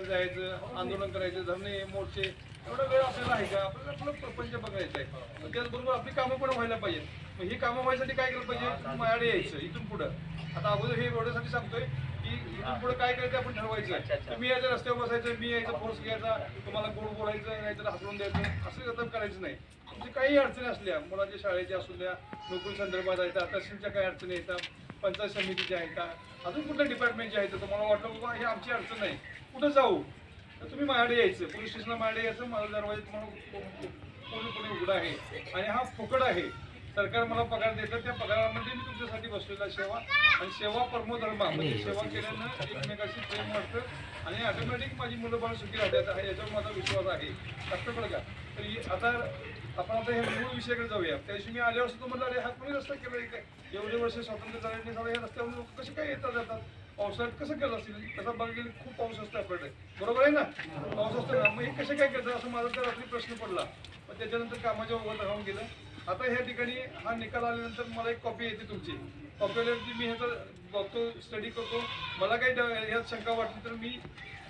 जायचं, आंदोलन करायचं, धरणे मोर्चे, एवढा वेळ आपल्याला आहे का? आपल्याला आपलं प्रपंच बघायचं आहे. त्याचबरोबर आपली कामं पण व्हायला पाहिजेत. मग ही कामं व्हायसाठी काय केलं पाहिजे? माझ्याकडे यायचं इथून पुढं. आता अगोदर हे एवढ्यासाठी सांगतोय की इथून पुढे काय करायचं आपण ठरवायचं. तुम्ही यायचं रस्त्यावर बसायचं, मी यायचं फोर्स घ्यायचा, तुम्हाला गोड बोलायचं, नाहीतर हसवून द्यायचं, असं आता करायचं नाही. तुमची काही अडचणी असल्या, मुलाच्या शाळेच्या असू द्या, नोकरी संदर्भात आहेत, तहसीलच्या काही अडचणी येतात, पंचायत समितीच्या आहेत का, अजून कुठल्या डिपार्टमेंटच्या आहेत, तुम्हाला वाटलं बाबा हे आमची अडचण आहे, कुठं जाऊ, तर तुम्ही माझ्याकडे यायचं, पोलीस स्टेशनला माझ्याकडे यायचं. माझा दरवाजा तुम्हाला पूर्णपणे उघडा आहे आणि हा फुकट आहे. सरकार मला पगार देतं, त्या पगारामध्ये मी तुमच्यासाठी बसलेला सेवा, आणि सेवा परमो धर्म, म्हणजे सेवा केल्यानं एकमेकाशी प्रेम वाटतं आणि ऑटोमॅटिक माझी मुलं बाळ सुखी राहतात, याच्यावर माझा विश्वास आहे. लक्षात का? तर आता आपण आता हे मूळ विषयाकडे जाऊया. त्या दिवशी मी आल्यावर सुद्धा म्हटलं, अरे हा कोणी रस्ता केला काय? एवढे वर्ष स्वातंत्र्य झाले झालं, या रस्त्यावर लोक कसे काय येतात जातात? पावसाळ्यात कसं केलं असेल? तसा बघायला खूप पाऊस असतो आपल्याकडे, बरोबर आहे ना? पाऊस असतो ना, मग हे कसे काय करतात असं माझा तर रात्री प्रश्न पडला. पण त्याच्यानंतर कामाच्या ओघात राहून गेलं. आता ह्या ठिकाणी हा निकाल आल्यानंतर मला एक कॉपी येते तुमची. कॉपी आल्यानंतर मी ह्याचा बघतो, स्टडी करतो. मला काही ह्यात शंका वाटली तर मी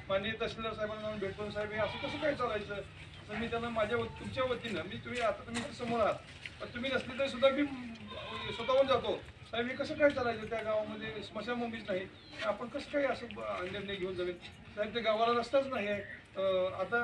माननीय तहसीलदार साहेबांना भेटून, साहेब हे असं कसं काय चालायचं, तर मी त्यांना तुमच्या वतीनं तुम्ही समोर आहात, पण तुम्ही नसले तरी सुद्धा मी स्वतःहून जातो. साहेब हे कसं काय चालायचं, त्या गावामध्ये स्मशानभूमीच नाही, आपण कसं काय असं निर्णय घेऊन जावेल? साहेब त्या गावाला रस्ताच नाही आहे. आता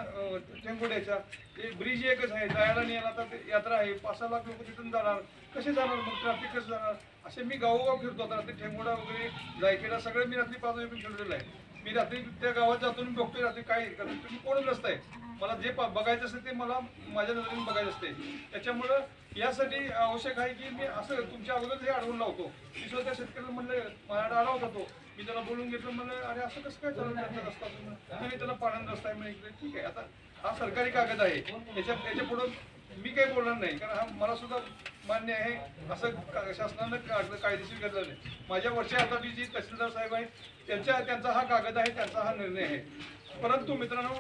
टेंगोड्याच्या ते ब्रिज एकच आहे, जायला नाही यायला. आता यात्रा आहे, 5-6 लाख लोक तिथून जाणार, कसे जाणार? मग ट्रॅफिक कसं जाणार? असे मी गावोगाव फिरतो. आता रात्री ठेंगोडा वगैरे, जायकेला सगळं मी रात्री 5 वाजेपर्यंत फिरलेलं आहे. मी रात्री त्या गावात जातो आणि बघतोय रात्री काय, कारण तुम्ही कोणच नसताय. मला जे बघायचं असतं ते मला माझ्या नजरेने बघायचं असते. त्याच्यामुळं यासाठी आवश्यक आहे की मी असं तुमच्या अगोदर हे अडवून लावतो. मी स्वतः शेतकऱ्याला म्हणलं, माझ्याकडे आला होता तो, मी त्याला बोलून घेतलं, म्हणलं अरे असं कसं काय चालू त्याचा रस्ता, तुम्ही त्याला पाण्याचा रस्ता आहे म्हणजे. ठीक आहे, आता हा सरकारी कागद आहे, याच्या पुढं मी काही बोलणार नाही, कारण हा मला सुद्धा मान्य आहे. असं शासनानं कायदेशीर केलं नाही. माझ्या वरच्या हाताची जी तहसीलदार साहेब आहेत त्यांचा हा कागद आहे, त्यांचा हा निर्णय आहे. परंतु मित्रांनो,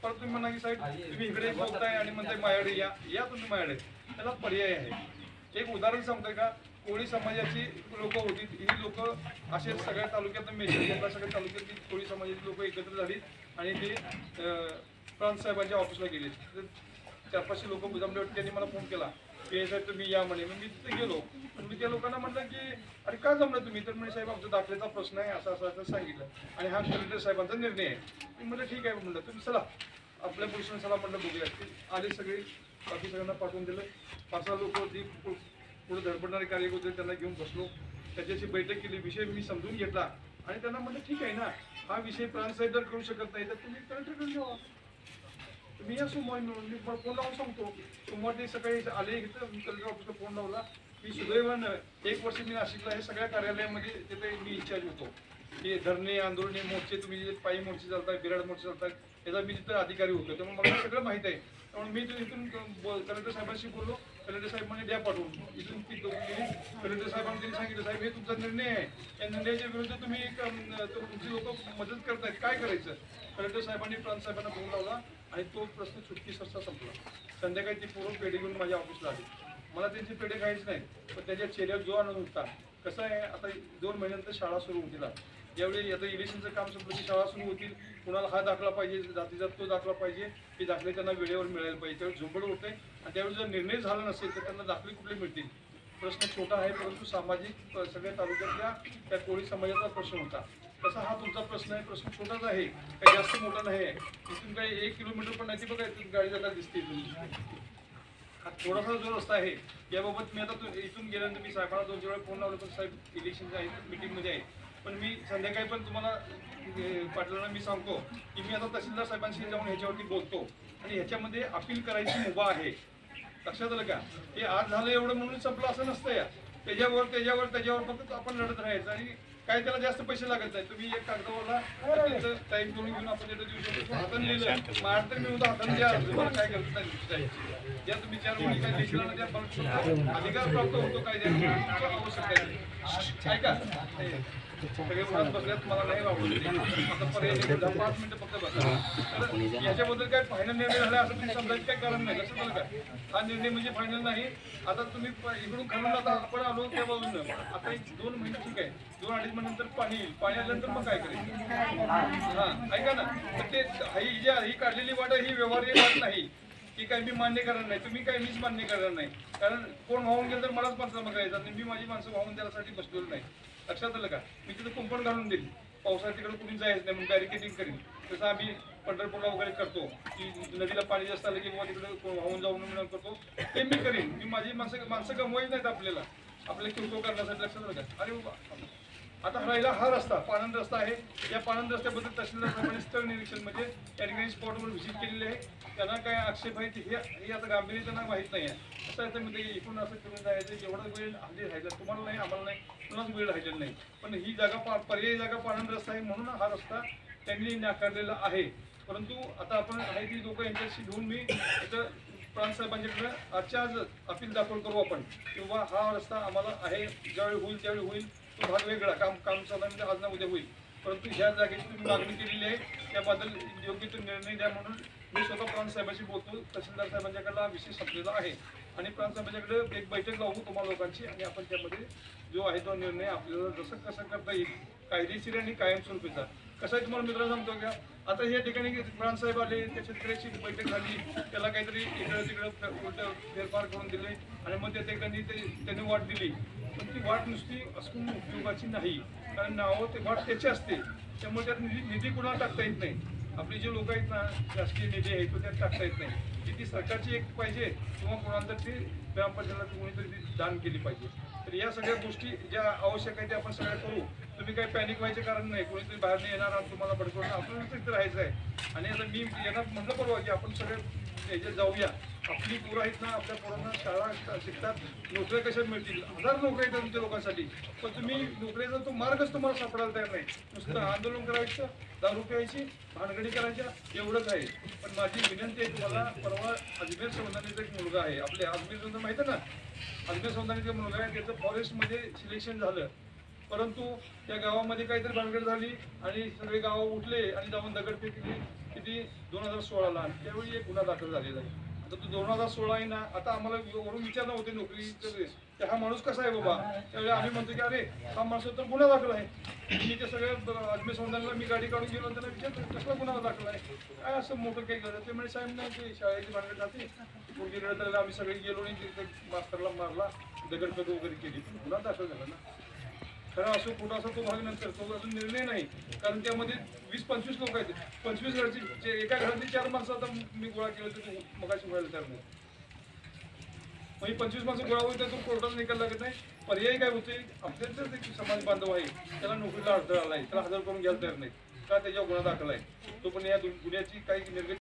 परत तुम्ही म्हणा की साहेब तुम्ही इकडे बोलताय आणि म्हणताय माझ्याकडे या तुम्ही माझ्याकडे, त्याला पर्याय आहे. एक उदाहरण सांगतोय का, कोळी समाजाची लोक होती, ही लोक असे सगळ्या तालुक्यात मेजर घेतला, सगळ्या तालुक्यातली कोळी समाजाची लोक एकत्र झाली आणि ते प्रांत साहेबांच्या ऑफिसला गेले. 400-500 लोक मुजामलेट, त्यांनी मला फोन केला की साहेब तुम्ही या म्हणे. मग मी तिथे गेलो. मी त्या लोकांना म्हटलं की अरे का जमलं तुम्ही? तर म्हणजे साहेब आमचा दाखल्याचा प्रश्न आहे, असं सांगितलं, आणि हा कलेक्टर साहेबांचा निर्णय आहे. मी म्हटलं ठीक आहे, म्हटलं तुम्ही चला आपल्या पोलिसांना चला, म्हटलं बघूया. ते आले सगळे, बाकी सगळ्यांना पाठवून दिलं. 5-6 लोक जी पुढे धडपडणारे कार्यकर्ते होते त्यांना घेऊन बसलो, त्याच्याशी बैठक केली, विषय मी समजून घेतला आणि त्यांना म्हटलं ठीक आहे ना, हा विषय प्रांत साहेब जर करू शकत नाही तर तुम्ही कलेक्टरकडे जावा. मी या सोमवारी मिळून मी फोन लावून सांगतो. सोमवारी सकाळी आले इथं, मी कलेक्टर ऑफिसला फोन लावला. मी सुदैवानं 1 वर्ष मी नाशिकला हे सगळ्या कार्यालयामध्ये तिथे मी इंचार्ज होतो. हे धरणे, आंदोलने, मोर्चे, तुम्ही जे पायी मोर्चे चालतात, बिराड मोर्चे चालतात, याचा मी तिथं अधिकारी होतो, त्यामुळे मला सगळं माहीत आहे. त्यामुळे मी इथून कलेक्टर साहेबांशी बोललो. कलेक्टर साहेब म्हणजे द्या पाठवून. इथून ती गेली. कलेक्टर साहेबांनी सांगितलं साहेब हे तुमचा निर्णय आहे, या निर्णयाच्या विरुद्ध तुम्ही तुमची लोक मदत करतायत, काय करायचं? कलेक्टर साहेबांनी प्रांत साहेबांना फोन लावला आणि तो प्रश्न चुटकी सरसा संपला. संध्याकाळी ती पूर्ण पेढे घेऊन माझ्या ऑफिसला आली. मला त्यांची पेढे खायची नाही, पण त्याच्या चेहऱ्यावर जो आनंद होता. कसं आहे, आता 2 महिन्यानंतर शाळा सुरू होतील. यावेळी आता इलेक्शनचं काम संपलं की शाळा सुरू होतील. कुणाला हा दाखला पाहिजे, जातीचा तो दाखला पाहिजे, ते दाखले त्यांना वेळेवर मिळायला पाहिजे. त्यावेळी झुंबड होते आणि त्यावेळी जर निर्णय झाला नसेल तर त्यांना दाखले कुठले मिळतील? प्रश्न छोटा आहे, परंतु सामाजिक सगळ्या तालुक्यातल्या त्या कोळी समाजाचा प्रश्न होता. तसा हा तुमचा प्रश्न आहे. प्रश्न छोटाच आहे, काही जास्त मोठा नाही आहे. इथून काही 1 किलोमीटर पण नाही, ती बघा इथून गाडी जाता दिसते. हा थोडासा जो रस्ता आहे याबाबत मी आता इथून गेल्यानंतर मी साहेबांना 2 वेळा फोन लावला, पण साहेब इलेक्शनच्या मीटिंगमध्ये आहे. पण मी संध्याकाळी पण तुम्हाला पाटलांना मी सांगतो की मी आता तहसीलदार साहेबांशी जाऊन ह्याच्यावरती बोलतो आणि ह्याच्यामध्ये अपील करायची मुभा आहे. लक्षात आलं का? हे आज झालं एवढं म्हणून संपलं असं नसतं. या त्याच्यावर फक्त आपण लढत राहायचं आणि काय त्याला जास्त पैसे लागत नाही. तुम्ही एक कागदावरला टाईप करून घेऊन आपण तिथं देऊ शकतो. हाताने लिहिलं माझ्या तर मी होतं हाताने द्या, तुम्हाला काय करत नाही. ज्या तुम्ही 4 वेळी काय लिहिलं त्या अधिकार प्राप्त होतो काय आवश्यक आहे. काय का सगळे उन्हात बसल्यात, मला नाही आवडलं. आता पर्याय 5 मिनिटं फक्त बसा. तर याच्याबद्दल काय फायनल निर्णय झाला असं तुम्ही समजायचं काय कारण नाही. कसं झालं काय, हा निर्णय म्हणजे फायनल नाही. आता तुम्ही इकडून खालून आता आपण आलो त्या बाजूनं, आता 1-2 महिने ठीक आहे, 2-2.5 महिन्यानंतर पाणी येईल. पाणी आल्यानंतर मग काय करायचं? हा ऐका ना, तर ते ही काढलेली वाट ही व्यवहार्य वाट नाही की काय मी मान्य करणार नाही, तुम्ही काय मीच मान्य करणार नाही. कारण कोण वाहून गेलं तर मलाच माणसाला बघायचं आणि मी माझी माणसं वाहून द्यायसाठी बसलेलो नाही. लक्षात आलं का? मी तिथं कुंपण घालून दिली, पावसाळ्यात तिकडे कुणी जायचं नाही म्हणून बॅरिकेडिंग करीन. तसं आम्ही पंढरपूरला वगैरे करतो की नदीला पाणी जास्त आलं की बाबा तिकडे वाहून जाऊन म्हणून करतो, ते मी करीन. मी माझी माणसं गमवायच नाहीत आपल्याला किरकोळ करण्यासाठी. लक्षात आलं का? अरे बाबा, आता राहिला हा रस्ता, पाणंद रस्ता आहे. या पाणंद रस्त्याबद्दल तहसीलदार स्थळ निरीक्षण म्हणजे त्या ठिकाणी स्पॉटवर व्हिजिट केलेली आहे. त्यांना काय आक्षेप आहे हे आता गांभीर्य त्यांना माहीत नाही आहे. असं याच्यामध्ये इकडून असं करून जायचं, एवढा वेळ हल्ली राहिला तुम्हाला नाही, आम्हाला नाही, कुणाच वेळ राहिलेला नाही. पण ही जागा पर्यायी जागा पाणंद रस्ता आहे म्हणून हा रस्ता त्यांनी नाकारलेला आहे. परंतु आता आपण आहे ती लोक यांच्याशी घेऊन मी इथं प्रांतसाहेबांच्याकडे आजच्या आज अपील दाखल करू आपण, किंवा हा रस्ता आम्हाला आहे, ज्यावेळी होईल त्यावेळी होईल, तो भाग वेगळा, काम साधारण आज ना उद्या होईल. परंतु ह्या जागेची तुम्ही मागणी केलेली आहे, त्याबद्दल योग्य तो निर्णय द्या म्हणून मी स्वतः प्रांतसाहेबांशी बोलतो. तहसीलदार साहेबांच्याकडे हा विषय संपलेला आहे आणि प्रांतसाहेबांच्याकडे एक बैठक लावू तुम्हाला लोकांची आणि आपण त्यामध्ये जो आहे तो निर्णय आपल्याला जसं कसं करता येईल, कायदेशीर आणि कायमस्वरूपीचा. कसं आहे तुम्हाला मित्रांनो सांगतो का, आता या ठिकाणी प्रांतसाहेब आले, त्या शेतकऱ्याची बैठक झाली, त्याला काहीतरी इकडं तिकडं उलट फेरफार करून दिले आणि मग त्या ठिकाणी त्यांनी वाट दिली. पण ती वाट नुसती असून उपयोगाची नाही, कारण नावं ते वाट त्याची असते. त्यामुळे त्यात निधी कुणाला टाकता येत नाही. आपली जे लोक आहेत ना, राष्ट्रीय निधी आहे तो त्यात टाकता येत नाही. ती सरकारची एक पाहिजे किंवा कोणाला ती ग्रामपंचायतीला कोणीतरी दान केली पाहिजे. तर या सगळ्या गोष्टी ज्या आवश्यक आहेत त्या आपण सगळ्या करू. तुम्ही काही पॅनिक व्हायचे कारण नाही, कोणीतरी बाहेर नाही येणार आणि तुम्हाला भडकवून आपल्याला तिथे राहायचं आहे. आणि आता मी येणार म्हटलं परवा की आपण सगळे याच्यात जाऊया. आपली पोरं आहेत ना, आपल्या पोरांना शाळा शिकतात, नोकऱ्या कशा मिळतील, 1000 नोकऱ्या आहेत तुमच्या लोकांसाठी. पण तुम्ही नोकरीचा तो मार्गच तुम्हाला सापडायला तयार नाही. नुसतं आंदोलन करायचं, दारू प्यायची, भानगडी करायच्या, एवढंच आहे. पण माझी विनंती आहे तुम्हाला, परवा अजमेर संस्थानाचा एक मुलगा आहे, आपल्या अजमेर संस्था माहिती आहे ना, अजमेर संस्थानाचा मुलगा आहे, त्याचं फॉरेस्टमध्ये सिलेक्शन झालं. परंतु त्या गावामध्ये काहीतरी भानगड झाली आणि सगळे गाव उठले आणि जाऊन दगडफेक केली. किती 2016ला, त्यावेळी एक गुन्हा दाखल झालेला आहे. आता तो 2016 आहे ना, आता आम्हाला वरून विचारणं होते नोकरी तर हा माणूस कसा आहे बाबा. त्यावेळी आम्ही म्हणतो की अरे हा माणूस तर गुन्हा दाखल आहे. मी ते सगळ्या अजमेर संस्थानला मी गाडी काढून गेलो, त्यांना विचारतो कसला गुन्हा दाखल आहे, काय असं मोठं काही करत. ते म्हणजे साहेब नाही, ते शाळेची भानगड जाते, पोरगी रडत आम्ही सगळे गेलो आणि तिथे मास्तरला मारला, दगडफेक वगैरे केली, गुन्हा दाखल झाला ना. खरं असो खोटा असो तो भाग नंतर, तो अजून निर्णय नाही. कारण त्यामध्ये 20-25 लोक आहेत, 25 घरची एका घरातली 4 माणसं आता मी गोळा केलं तर मगाशी व्हायला तयार नाही. म्हणजे 25 माणसं गोळा होईल तर तो कोर्टात निकाल लागत नाही. पर्याय काय होते, आपल्याच एक समाज बांधव आहे, त्याला नोकरीला अडथळा आला आहे, त्याला हजर करून घ्यायला तयार नाही का, त्याच्यावर गुन्हा दाखल आहे. तो पण या गुन्ह्याची काही निर्गती